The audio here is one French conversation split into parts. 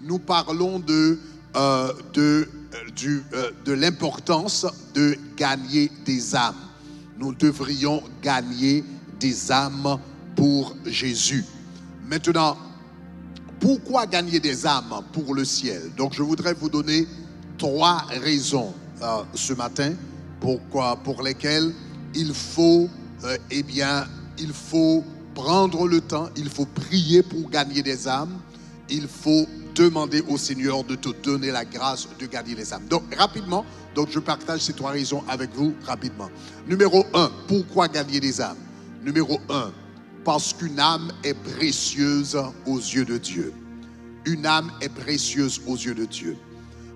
nous parlons de l'importance de gagner des âmes. Nous devrions gagner des âmes pour Jésus. Maintenant, pourquoi gagner des âmes pour le ciel? Donc, je voudrais vous donner 3 raisons ce matin pour lesquelles il faut, il faut prendre le temps, il faut prier pour gagner des âmes, il faut demander au Seigneur de te donner la grâce de gagner les âmes. Donc, rapidement, je partage ces 3 raisons avec vous rapidement. Numéro 1, pourquoi gagner des âmes? Numéro 1, parce qu'une âme est précieuse aux yeux de Dieu. Une âme est précieuse aux yeux de Dieu.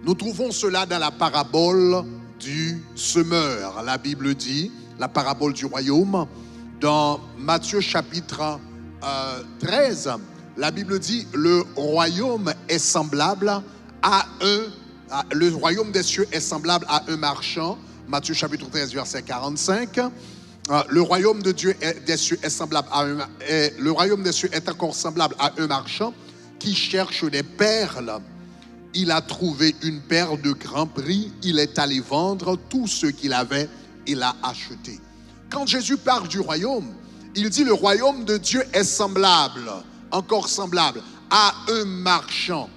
Nous trouvons cela dans la parabole du semeur. La Bible dit, la parabole du royaume, dans Matthieu chapitre 13, la Bible dit, le royaume est semblable le royaume des cieux est semblable à un marchand. Matthieu chapitre 13, verset 45. Le royaume des cieux est semblable le royaume des cieux est encore semblable à un marchand qui cherche des perles. Il a trouvé une perle de grand prix. Il est allé vendre tout ce qu'il avait et l'a acheté. Quand Jésus parle du royaume, il dit le royaume de Dieu est semblable, encore semblable, à un marchand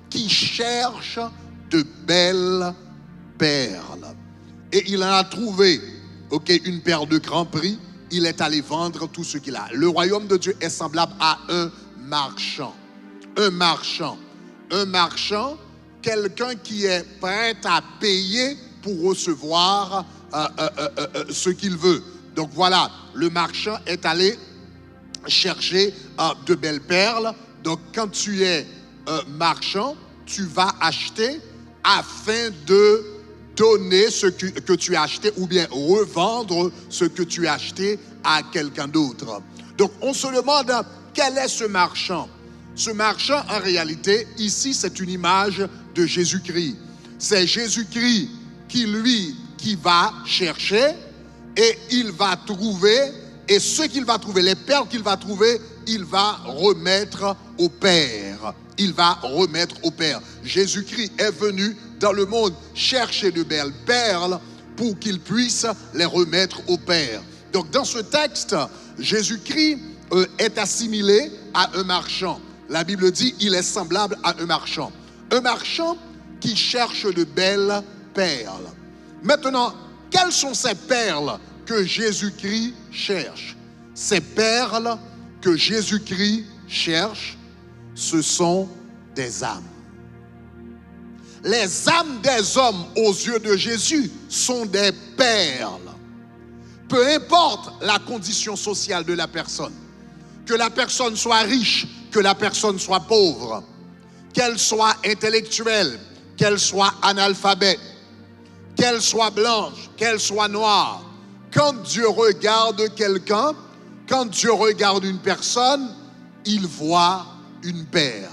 qui cherche de belles perles. Et il en a trouvé, une perle de grand prix. Il est allé vendre tout ce qu'il a. Le royaume de Dieu est semblable à un marchand. Un marchand, quelqu'un qui est prêt à payer pour recevoir ce qu'il veut. Donc voilà, le marchand est allé chercher de belles perles. Donc quand tu es marchand, tu vas acheter afin de donner ce que tu as acheté ou bien revendre ce que tu as acheté à quelqu'un d'autre. Donc on se demande quel est ce marchand. Ce marchand, en réalité, ici, c'est une image de Jésus-Christ. C'est Jésus-Christ qui va chercher et il va trouver, et ce qu'il va trouver, les perles qu'il va trouver, il va remettre au Père. Il va remettre au Père. Jésus-Christ est venu dans le monde chercher de belles perles pour qu'il puisse les remettre au Père. Donc, dans ce texte, Jésus-Christ est assimilé à un marchand. La Bible dit, il est semblable à un marchand. Un marchand qui cherche de belles perles. Maintenant, quelles sont ces perles que Jésus-Christ cherche? Ces perles que Jésus-Christ cherche, ce sont des âmes. Les âmes des hommes aux yeux de Jésus sont des perles. Peu importe la condition sociale de la personne, que la personne soit riche, que la personne soit pauvre, qu'elle soit intellectuelle, qu'elle soit analphabète, qu'elle soit blanche, qu'elle soit noire. Quand Dieu regarde quelqu'un, quand Dieu regarde une personne, il voit une perle.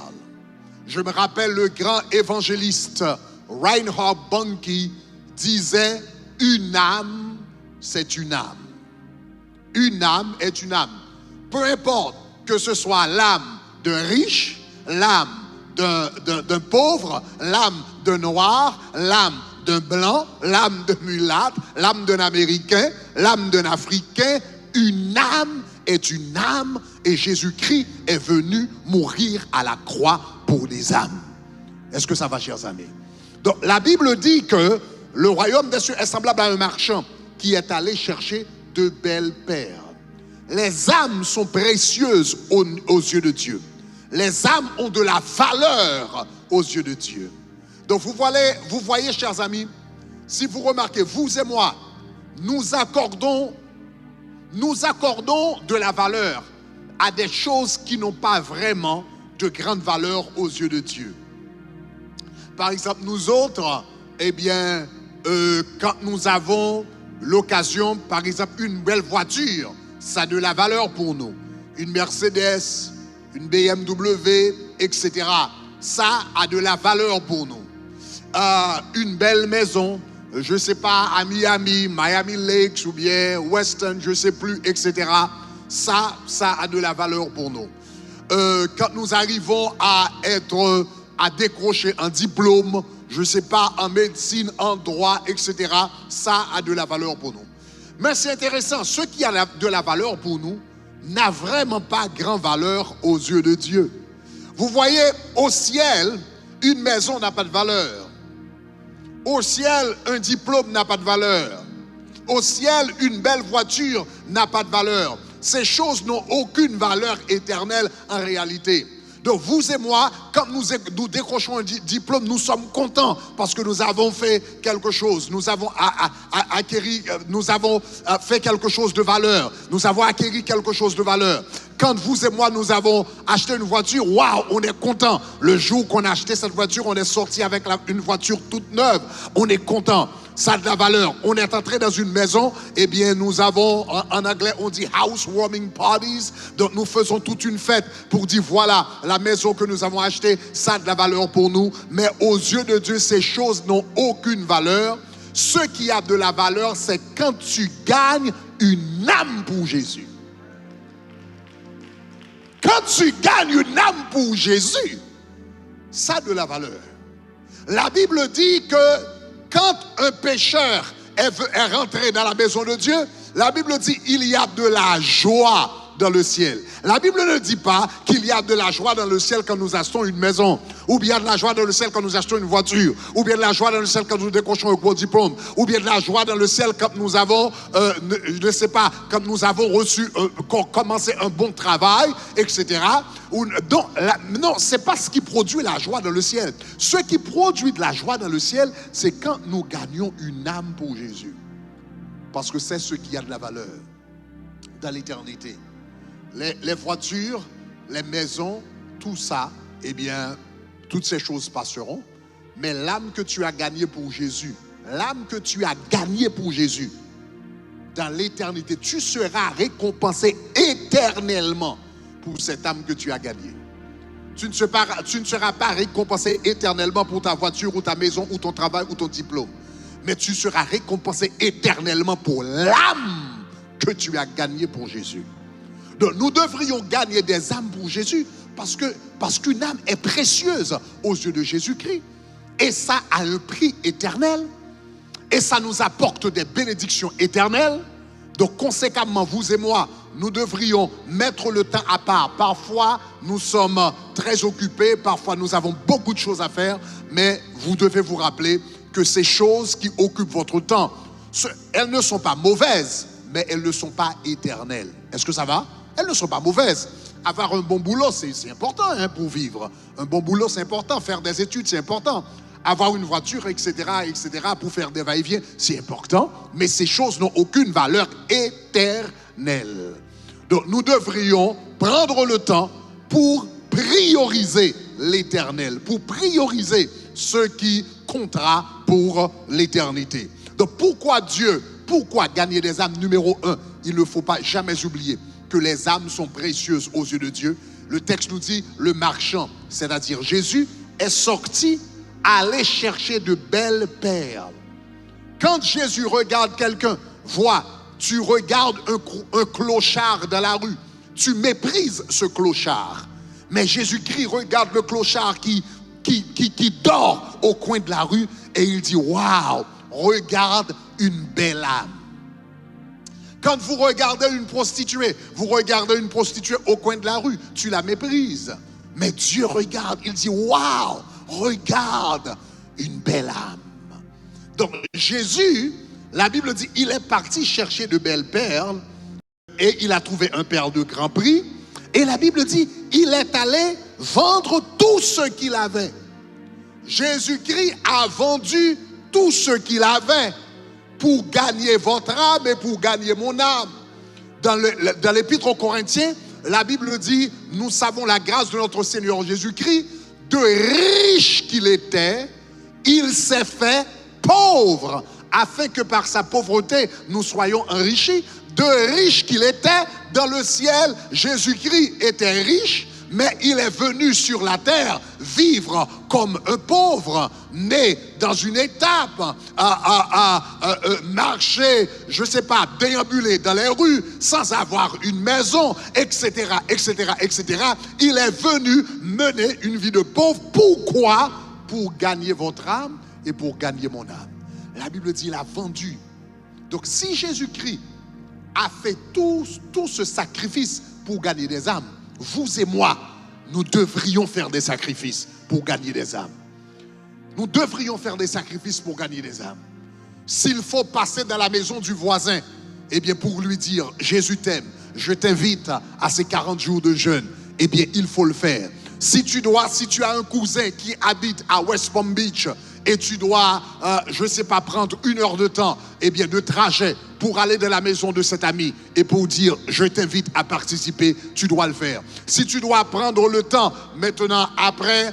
Je me rappelle le grand évangéliste Reinhard Bonnke disait, une âme, c'est une âme. Une âme est une âme. Peu importe que ce soit l'âme d'un riche, l'âme d'un pauvre, l'âme d'un noir, l'âme d'un blanc, l'âme d'un mulâtre, l'âme d'un Américain, l'âme d'un Africain, une âme est une âme et Jésus-Christ est venu mourir à la croix pour les âmes. Est-ce que ça va, chers amis? Donc, la Bible dit que le royaume des cieux est semblable à un marchand qui est allé chercher de belles perles. Les âmes sont précieuses aux yeux de Dieu. Les âmes ont de la valeur aux yeux de Dieu. Donc vous voyez, chers amis, si vous remarquez, vous et moi, nous accordons de la valeur à des choses qui n'ont pas vraiment de grande valeur aux yeux de Dieu. Par exemple, nous autres, quand nous avons l'occasion, par exemple, une belle voiture, ça a de la valeur pour nous. Une Mercedes, une BMW, etc. Ça a de la valeur pour nous. Une belle maison, je ne sais pas, à Miami Lakes ou bien Weston, je ne sais plus, etc. Ça a de la valeur pour nous. quand nous arrivons à décrocher un diplôme, je ne sais pas, en médecine, en droit, etc., ça a de la valeur pour nous. Mais c'est intéressant, ce qui a de la valeur pour nous n'a vraiment pas grande valeur aux yeux de Dieu. Vous voyez, au ciel, une maison n'a pas de valeur. Au ciel, un diplôme n'a pas de valeur. Au ciel, une belle voiture n'a pas de valeur. Ces choses n'ont aucune valeur éternelle en réalité. Donc vous et moi, quand nous décrochons un diplôme, nous sommes contents parce que nous avons fait quelque chose. Nous avons fait quelque chose de valeur. Nous avons acquis quelque chose de valeur. Quand vous et moi, nous avons acheté une voiture, waouh, on est content. Le jour qu'on a acheté cette voiture, on est sorti avec une voiture toute neuve. On est content. Ça a de la valeur. On est entré dans une maison, eh bien nous avons, en anglais on dit housewarming parties, donc nous faisons toute une fête pour dire voilà, la maison que nous avons achetée, ça a de la valeur pour nous, mais aux yeux de Dieu, ces choses n'ont aucune valeur. Ce qui a de la valeur, c'est quand tu gagnes une âme pour Jésus. Quand tu gagnes une âme pour Jésus, ça a de la valeur. La Bible dit que quand un pécheur est rentré dans la maison de Dieu, la Bible dit il y a de la joie dans le ciel. La Bible ne dit pas qu'il y a de la joie dans le ciel quand nous achetons une maison, ou bien de la joie dans le ciel quand nous achetons une voiture, ou bien de la joie dans le ciel quand nous décrochons un gros diplôme, ou bien de la joie dans le ciel quand nous avons, je ne sais pas, quand nous avons commencé un bon travail, etc. Non, c'est pas ce qui produit la joie dans le ciel. Ce qui produit de la joie dans le ciel, c'est quand nous gagnons une âme pour Jésus. Parce que c'est ce qui a de la valeur dans l'éternité. Les voitures, les maisons, tout ça, eh bien, toutes ces choses passeront. Mais l'âme que tu as gagnée pour Jésus, l'âme que tu as gagnée pour Jésus, dans l'éternité, tu seras récompensé éternellement pour cette âme que tu as gagnée. Tu ne seras pas récompensé éternellement pour ta voiture ou ta maison ou ton travail ou ton diplôme. Mais tu seras récompensé éternellement pour l'âme que tu as gagnée pour Jésus. Donc nous devrions gagner des âmes pour Jésus parce qu'une âme est précieuse aux yeux de Jésus-Christ. Et ça a un prix éternel. Et ça nous apporte des bénédictions éternelles. Donc conséquemment, vous et moi, nous devrions mettre le temps à part. Parfois, nous sommes très occupés. Parfois, nous avons beaucoup de choses à faire. Mais vous devez vous rappeler que ces choses qui occupent votre temps, elles ne sont pas mauvaises, mais elles ne sont pas éternelles. Est-ce que ça va? Elles ne sont pas mauvaises. Avoir un bon boulot, c'est important pour vivre. Un bon boulot, c'est important. Faire des études, c'est important. Avoir une voiture, etc., pour faire des va-et-vient, c'est important. Mais ces choses n'ont aucune valeur éternelle. Donc, nous devrions prendre le temps pour prioriser l'éternel, pour prioriser ce qui comptera pour l'éternité. Donc, pourquoi gagner des âmes? Numéro 1, il ne faut pas jamais oublier que les âmes sont précieuses aux yeux de Dieu. Le texte nous dit, le marchand, c'est-à-dire Jésus, est sorti aller chercher de belles perles. Quand Jésus regarde quelqu'un, tu regardes un clochard dans la rue, tu méprises ce clochard. Mais Jésus-Christ regarde le clochard qui dort au coin de la rue et il dit, waouh, regarde une belle âme. Quand vous regardez une prostituée au coin de la rue, tu la méprises. Mais Dieu regarde, il dit, waouh, regarde une belle âme. Donc Jésus, la Bible dit, il est parti chercher de belles perles et il a trouvé un perle de grand prix. Et la Bible dit, il est allé vendre tout ce qu'il avait. Jésus-Christ a vendu tout ce qu'il avait pour gagner votre âme et pour gagner mon âme. Dans l'Épître aux Corinthiens, la Bible dit, nous savons la grâce de notre Seigneur Jésus-Christ, de riche qu'il était, il s'est fait pauvre, afin que par sa pauvreté, nous soyons enrichis. De riche qu'il était, dans le ciel, Jésus-Christ était riche, mais il est venu sur la terre vivre comme un pauvre, né dans une étape, marcher, je ne sais pas, déambuler dans les rues sans avoir une maison, etc., etc., etc. Il est venu mener une vie de pauvre. Pourquoi? Pour gagner votre âme et pour gagner mon âme. La Bible dit, il a vendu. Donc si Jésus-Christ a fait tout ce sacrifice pour gagner des âmes, vous et moi, nous devrions faire des sacrifices pour gagner des âmes. Nous devrions faire des sacrifices pour gagner des âmes. S'il faut passer dans la maison du voisin, eh bien pour lui dire, Jésus t'aime, je t'invite à ces 40 jours de jeûne, eh bien il faut le faire. Si tu as un cousin qui habite à West Palm Beach et tu dois, je ne sais pas, prendre 1 heure de temps, eh bien de trajet pour aller dans la maison de cet ami et pour dire je t'invite à participer, tu dois le faire. Si tu dois prendre le temps maintenant après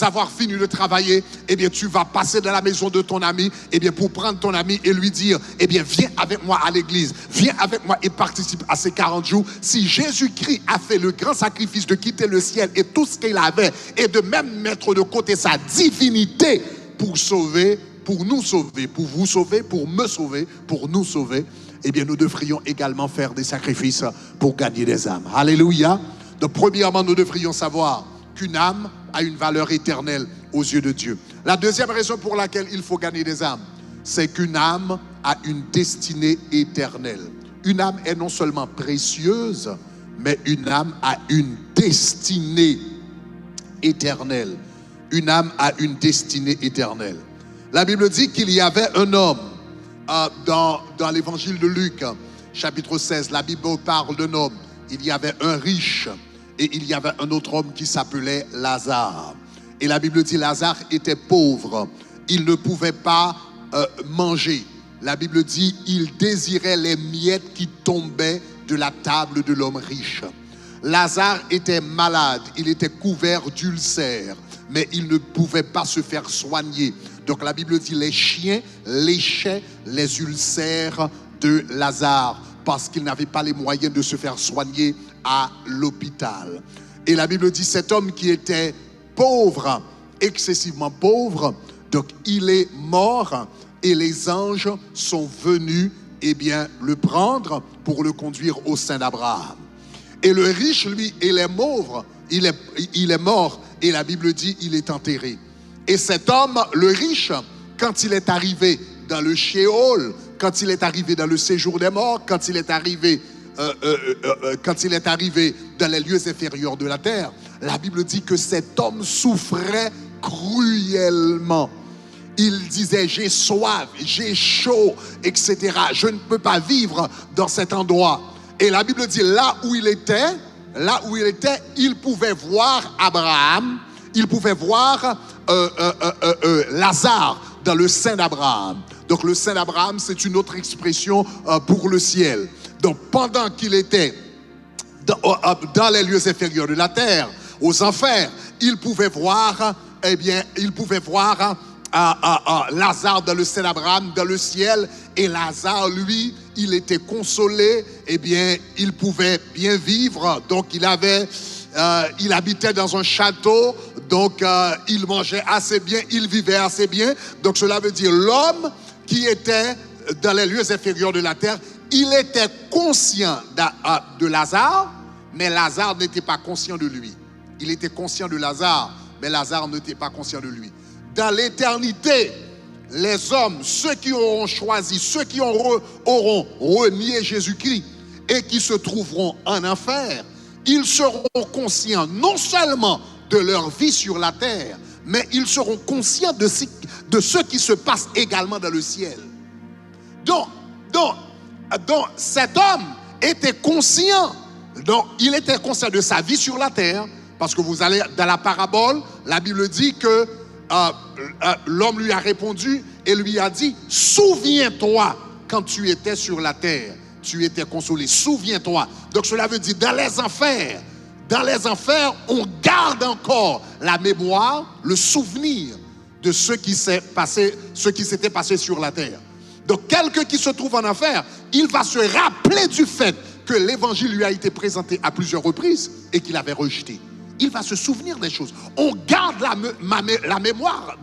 avoir fini de travailler, eh bien tu vas passer dans la maison de ton ami, eh bien pour prendre ton ami et lui dire eh bien viens avec moi à l'église, viens avec moi et participe à ces 40 jours. Si Jésus-Christ a fait le grand sacrifice de quitter le ciel et tout ce qu'il avait et de même mettre de côté sa divinité pour sauver, pour nous sauver, pour vous sauver, pour me sauver, pour nous sauver, eh bien nous devrions également faire des sacrifices pour gagner des âmes. Alléluia. Donc premièrement, nous devrions savoir qu'une âme a une valeur éternelle aux yeux de Dieu. La deuxième raison pour laquelle il faut gagner des âmes, c'est qu'une âme a une destinée éternelle. Une âme est non seulement précieuse, mais une âme a une destinée éternelle. Une âme a une destinée éternelle. La Bible dit qu'il y avait un homme dans l'évangile de Luc, chapitre 16, la Bible parle d'un homme. Il y avait un riche et il y avait un autre homme qui s'appelait Lazare. Et la Bible dit Lazare était pauvre. Il ne pouvait pas manger. La Bible dit il désirait les miettes qui tombaient de la table de l'homme riche. Lazare était malade, il était couvert d'ulcères, mais il ne pouvait pas se faire soigner. Donc la Bible dit les chiens léchaient les ulcères de Lazare parce qu'il n'avait pas les moyens de se faire soigner à l'hôpital. Et la Bible dit cet homme qui était pauvre, excessivement pauvre, donc il est mort et les anges sont venus bien le prendre pour le conduire au sein d'Abraham. Et le riche, lui, il est mort, il est mort et la Bible dit il est enterré. Et cet homme, le riche, quand il est arrivé dans le Sheol, quand il est arrivé dans le séjour des morts, quand il est arrivé dans les lieux inférieurs de la terre, la Bible dit que cet homme souffrait cruellement. Il disait j'ai soif, j'ai chaud, etc. Je ne peux pas vivre dans cet endroit. Et la Bible dit là où il était, il pouvait voir Abraham, il pouvait voir Lazare dans le sein d'Abraham. Donc le sein d'Abraham, c'est une autre expression pour le ciel. Donc pendant qu'il était dans les lieux inférieurs de la terre, aux enfers, il pouvait voir, Lazare dans le sein d'Abraham, dans le ciel. Et Lazare, lui, il était consolé, il pouvait bien vivre. Donc il habitait dans un château, donc il mangeait assez bien, il vivait assez bien. Donc cela veut dire l'homme qui était dans les lieux inférieurs de la terre, il était conscient de Lazare, mais Lazare n'était pas conscient de lui. Il était conscient de Lazare, mais Lazare n'était pas conscient de lui. Dans l'éternité, les hommes, ceux qui auront choisi, ceux qui auront renié Jésus-Christ et qui se trouveront en enfer, ils seront conscients non seulement de leur vie sur la terre, mais ils seront conscients de ce qui se passe également dans le ciel. Donc cet homme était conscient. Donc il était conscient de sa vie sur la terre, parce que vous allez dans la parabole, la Bible dit que l'homme lui a répondu et lui a dit souviens-toi quand tu étais sur la terre, tu étais consolé, souviens-toi. Donc cela veut dire dans les enfers, on garde encore la mémoire, le souvenir de ce qui s'était passé sur la terre. Donc quelqu'un qui se trouve en enfer, il va se rappeler du fait que l'évangile lui a été présenté à plusieurs reprises et qu'il avait rejeté. il va se souvenir des choses. On garde la mémoire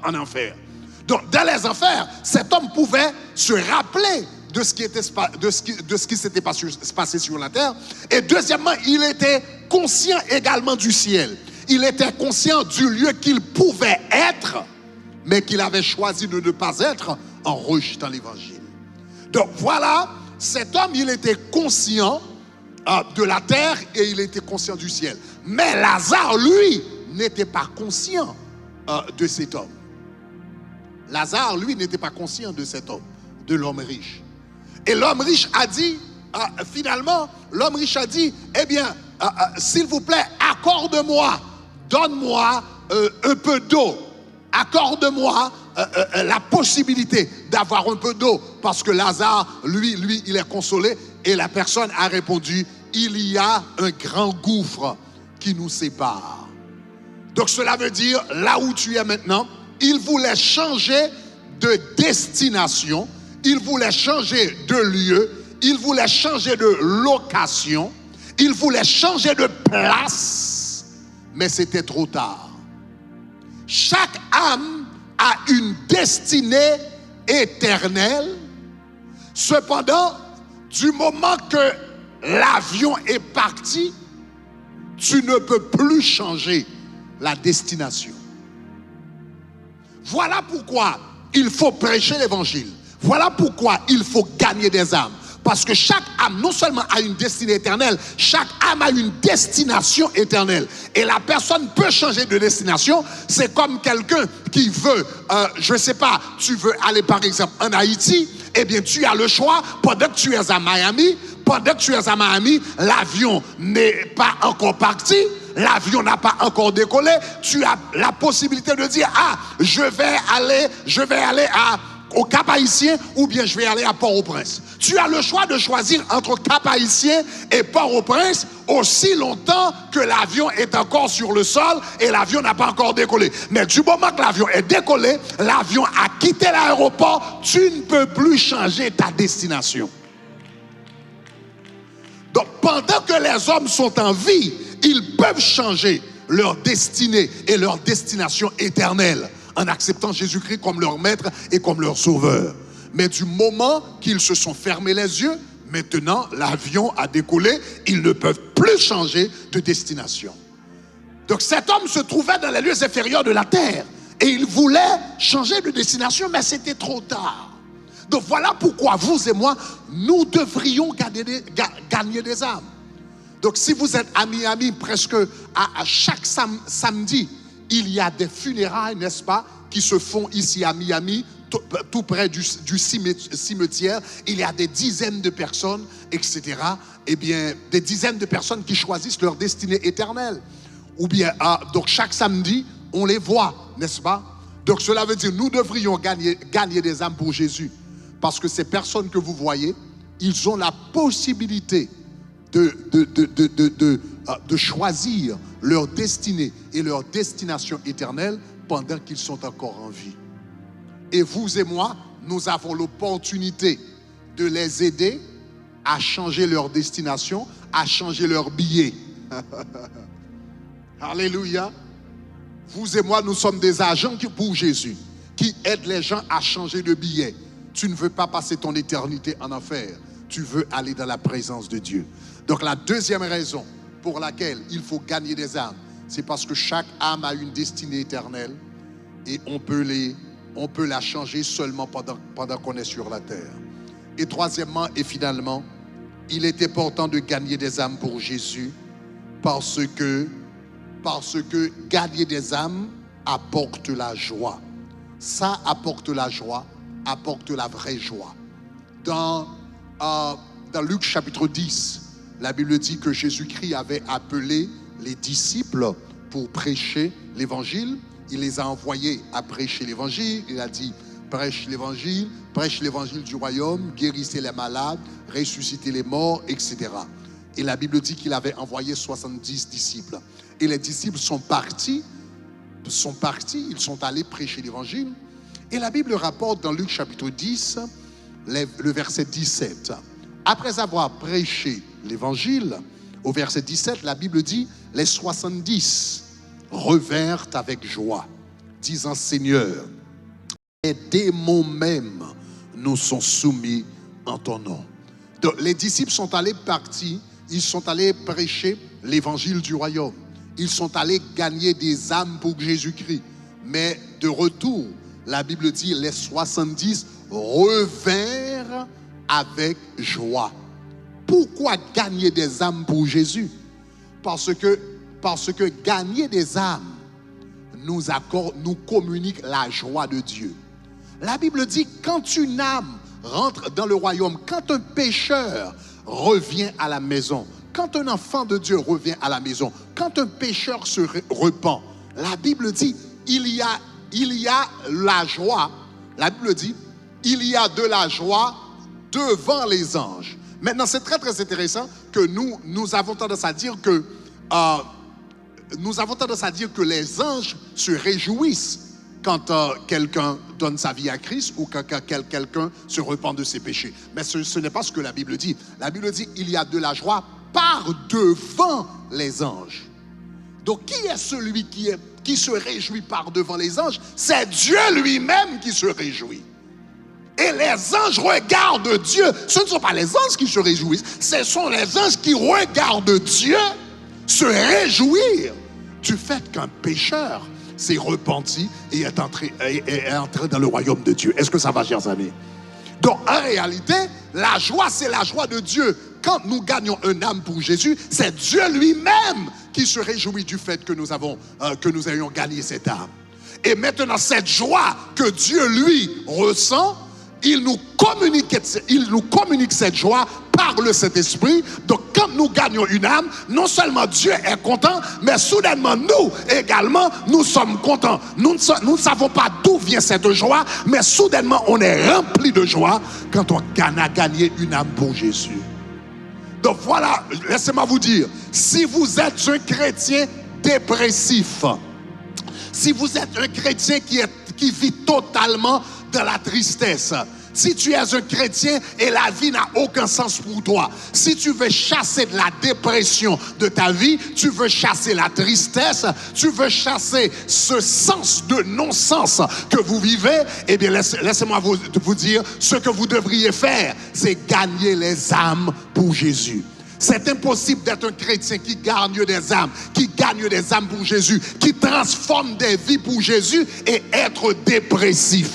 en enfer. Donc, dans les enfers, cet homme pouvait se rappeler de ce qui s'était passé sur la terre. Et deuxièmement, il était conscient également du ciel. Il était conscient du lieu qu'il pouvait être, mais qu'il avait choisi de ne pas être en rejetant l'évangile. Donc voilà, cet homme, il était conscient de la terre et il était conscient du ciel. Mais Lazare, lui, n'était pas conscient de cet homme. Lazare, lui, n'était pas conscient de cet homme, de l'homme riche. Et l'homme riche a dit, finalement, l'homme riche a dit, eh bien, s'il vous plaît, accorde-moi, donne-moi un peu d'eau. Accorde-moi la possibilité d'avoir un peu d'eau. Parce que Lazare, lui, il est consolé. Et la personne a répondu, il y a un grand gouffre qui nous sépare. Donc cela veut dire, là où tu es maintenant, il voulait changer de destination, il voulait changer de lieu, il voulait changer de location, il voulait changer de place, mais c'était trop tard. Chaque âme a une destinée éternelle. Cependant, du moment que l'avion est parti, tu ne peux plus changer la destination. Voilà pourquoi il faut prêcher l'évangile. Voilà pourquoi il faut gagner des âmes. Parce que chaque âme, non seulement a une destinée éternelle, chaque âme a une destination éternelle. Et la personne peut changer de destination. C'est comme quelqu'un qui veut, je ne sais pas, tu veux aller par exemple en Haïti, eh bien tu as le choix, pendant que tu es à Miami, l'avion n'est pas encore parti, l'avion n'a pas encore décollé, tu as la possibilité de dire, je vais aller au Cap-Haïtien ou bien je vais aller à Port-au-Prince. Tu as le choix de choisir entre Cap-Haïtien et Port-au-Prince aussi longtemps que l'avion est encore sur le sol et l'avion n'a pas encore décollé. Mais du moment que l'avion est décollé, l'avion a quitté l'aéroport, tu ne peux plus changer ta destination. Donc pendant que les hommes sont en vie, ils peuvent changer leur destinée et leur destination éternelle en acceptant Jésus-Christ comme leur maître et comme leur sauveur. Mais du moment qu'ils se sont fermés les yeux, maintenant l'avion a décollé, ils ne peuvent plus changer de destination. Donc cet homme se trouvait dans les lieux inférieurs de la terre et il voulait changer de destination, mais c'était trop tard. Donc voilà pourquoi vous et moi, nous devrions gagner des âmes. Donc si vous êtes à Miami, presque à chaque samedi, il y a des funérailles, n'est-ce pas, qui se font ici à Miami, tout près du cimetière. Il y a des dizaines de personnes, etc. Eh bien, des dizaines de personnes qui choisissent leur destinée éternelle. Ou bien, donc chaque samedi, on les voit, n'est-ce pas? Donc cela veut dire, nous devrions gagner des âmes pour Jésus. Parce que ces personnes que vous voyez, ils ont la possibilité de choisir leur destinée et leur destination éternelle pendant qu'ils sont encore en vie. Et vous et moi, nous avons l'opportunité de les aider à changer leur destination, à changer leur billet. Alléluia. Vous et moi, nous sommes des agents pour Jésus, qui aident les gens à changer de billet. Tu ne veux pas passer ton éternité en enfer. Tu veux aller dans la présence de Dieu. Donc la deuxième raison pour laquelle il faut gagner des âmes, c'est parce que chaque âme a une destinée éternelle et on peut la changer seulement pendant qu'on est sur la terre. Et troisièmement et finalement, il est important de gagner des âmes pour Jésus parce que gagner des âmes apporte la joie. Ça apporte la joie, apporte la vraie joie. Dans Luc chapitre 10, la Bible dit que Jésus-Christ avait appelé les disciples pour prêcher l'évangile. Il les a envoyés à prêcher l'évangile. Il a dit, prêche l'évangile du royaume, guérissez les malades, ressuscitez les morts, etc. Et la Bible dit qu'il avait envoyé 70 disciples. Et les disciples sont partis, ils sont allés prêcher l'évangile. Et la Bible rapporte dans Luc chapitre 10, le verset 17. Après avoir prêché l'évangile, au verset 17, la Bible dit, les 70 revinrent avec joie, disant, Seigneur, les démons même nous sont soumis en ton nom. Donc, les disciples sont allés partir, ils sont allés prêcher l'évangile du royaume. Ils sont allés gagner des âmes pour Jésus-Christ. Mais de retour, la Bible dit, les 70 revinrent avec joie. Pourquoi gagner des âmes pour Jésus? Parce que gagner des âmes nous communique la joie de Dieu. La Bible dit, quand une âme rentre dans le royaume, quand un pécheur revient à la maison, quand un enfant de Dieu revient à la maison, quand un pécheur se repent, la Bible dit, il y a la joie. La Bible dit, il y a de la joie devant les anges. Maintenant, c'est très très intéressant que nous avons tendance à dire que les anges se réjouissent quand quelqu'un donne sa vie à Christ ou quand quelqu'un se repent de ses péchés. Mais ce n'est pas ce que la Bible dit. La Bible dit, il y a de la joie par devant les anges. Donc, qui est celui qui se réjouit par devant les anges? C'est Dieu lui-même qui se réjouit. Et les anges regardent Dieu. Ce ne sont pas les anges qui se réjouissent, ce sont les anges qui regardent Dieu se réjouir du fait qu'un pécheur s'est repenti et est entré dans le royaume de Dieu. Est-ce que ça va, chers amis? Donc, en réalité, la joie, c'est la joie de Dieu. Quand nous gagnons une âme pour Jésus, c'est Dieu lui-même qui se réjouit du fait que nous ayons gagné cette âme. Et maintenant, cette joie que Dieu, lui, ressent, il nous communique cette joie par le Saint-Esprit. Donc, quand nous gagnons une âme, non seulement Dieu est content, mais soudainement, nous également, nous sommes contents. Nous ne savons pas d'où vient cette joie, mais soudainement, on est rempli de joie quand on a gagné une âme pour Jésus. Donc voilà, laissez-moi vous dire, si vous êtes un chrétien dépressif, si vous êtes un chrétien qui vit totalement dans la tristesse, si tu es un chrétien et la vie n'a aucun sens pour toi, si tu veux chasser de la dépression de ta vie, tu veux chasser la tristesse, tu veux chasser ce sens de non-sens que vous vivez, eh bien laissez-moi vous dire, ce que vous devriez faire, c'est gagner les âmes pour Jésus. C'est impossible d'être un chrétien qui gagne des âmes pour Jésus, qui transforme des vies pour Jésus et être dépressif.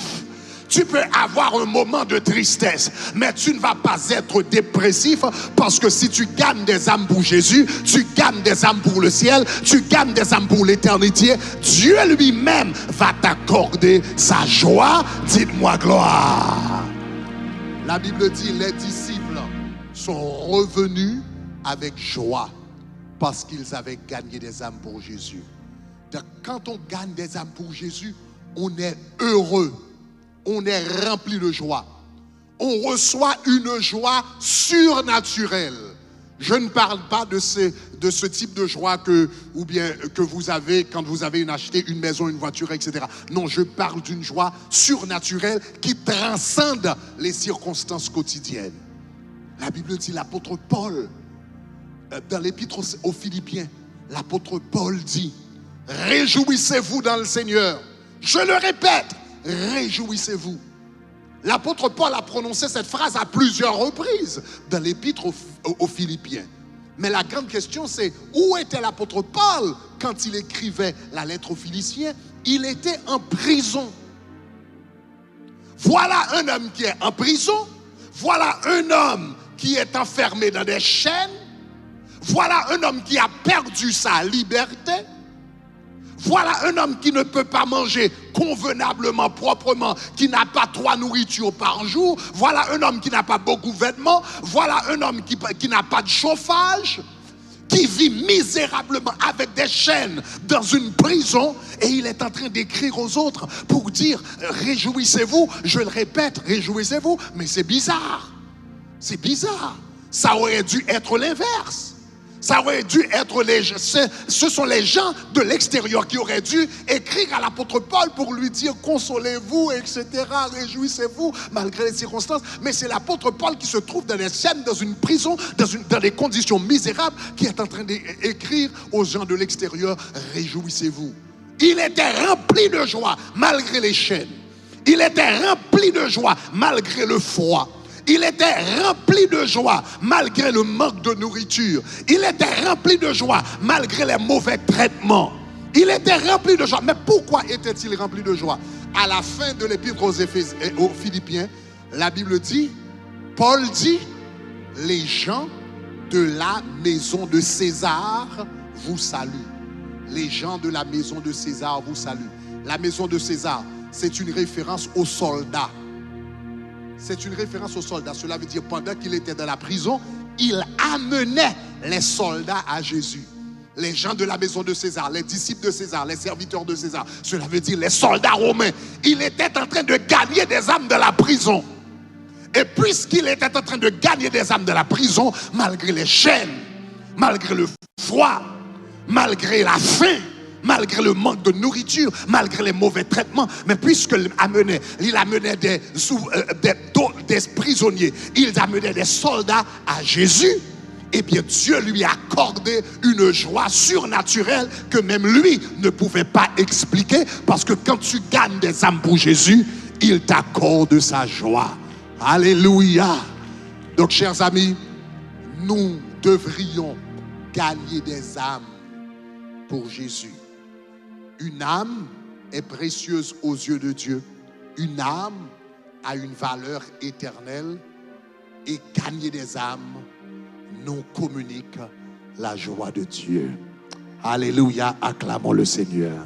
Tu peux avoir un moment de tristesse, mais tu ne vas pas être dépressif parce que si tu gagnes des âmes pour Jésus, tu gagnes des âmes pour le ciel, tu gagnes des âmes pour l'éternité. Dieu lui-même va t'accorder sa joie. Dites-moi gloire. La Bible dit, les disciples sont revenus avec joie parce qu'ils avaient gagné des âmes pour Jésus. Donc, quand on gagne des âmes pour Jésus, on est heureux. On est rempli de joie. On reçoit une joie surnaturelle. Je ne parle pas de ce type de joie que vous avez quand vous avez acheté une maison, une voiture, etc. Non, je parle d'une joie surnaturelle qui transcende les circonstances quotidiennes. La Bible dit, l'apôtre Paul, dans l'épître aux Philippiens, l'apôtre Paul dit, réjouissez-vous dans le Seigneur. Je le répète, réjouissez-vous. L'apôtre Paul a prononcé cette phrase à plusieurs reprises dans l'épître aux Philippiens. Mais la grande question, c'est où était l'apôtre Paul quand il écrivait la lettre aux Philippiens? Il était en prison. Voilà un homme qui est en prison. Voilà un homme qui est enfermé dans des chaînes. Voilà un homme qui a perdu sa liberté. Voilà un homme qui ne peut pas manger convenablement, proprement, qui n'a pas 3 nourritures par jour. Voilà un homme qui n'a pas beaucoup de vêtements. Voilà un homme qui n'a pas de chauffage, qui vit misérablement avec des chaînes dans une prison. Et il est en train d'écrire aux autres pour dire, réjouissez-vous. Je le répète, réjouissez-vous. Mais c'est bizarre. C'est bizarre. Ça aurait dû être l'inverse. Ça aurait dû être ce sont les gens de l'extérieur qui auraient dû écrire à l'apôtre Paul pour lui dire consolez-vous, etc., réjouissez-vous malgré les circonstances. Mais c'est l'apôtre Paul qui se trouve dans les chaînes, dans une prison, dans des conditions misérables, qui est en train d'écrire aux gens de l'extérieur réjouissez-vous. Il était rempli de joie malgré les chaînes. Il était rempli de joie malgré le froid. Il était rempli de joie malgré le manque de nourriture. Il était rempli de joie malgré les mauvais traitements. Il était rempli de joie. Mais pourquoi était-il rempli de joie? À la fin de l'épître aux Philippiens, la Bible dit, Paul dit, les gens de la maison de César vous saluent. Les gens de la maison de César vous saluent. La maison de César, c'est une référence aux soldats. C'est une référence aux soldats. Cela veut dire pendant qu'il était dans la prison, il amenait les soldats à Jésus. Les gens de la maison de César, les disciples de César, les serviteurs de César. Cela veut dire les soldats romains. Il était en train de gagner des âmes de la prison. Et puisqu'il était en train de gagner des âmes de la prison, malgré les chaînes, malgré le froid, malgré la faim, malgré le manque de nourriture, malgré les mauvais traitements, mais puisqu'il amenait des prisonniers, il amenait des soldats à Jésus, eh bien Dieu lui a accordé une joie surnaturelle que même lui ne pouvait pas expliquer, parce que quand tu gagnes des âmes pour Jésus, il t'accorde sa joie. Alléluia. Donc chers amis, nous devrions gagner des âmes pour Jésus. Une âme est précieuse aux yeux de Dieu. Une âme a une valeur éternelle. Et gagner des âmes nous communique la joie de Dieu. Alléluia, acclamons le Seigneur.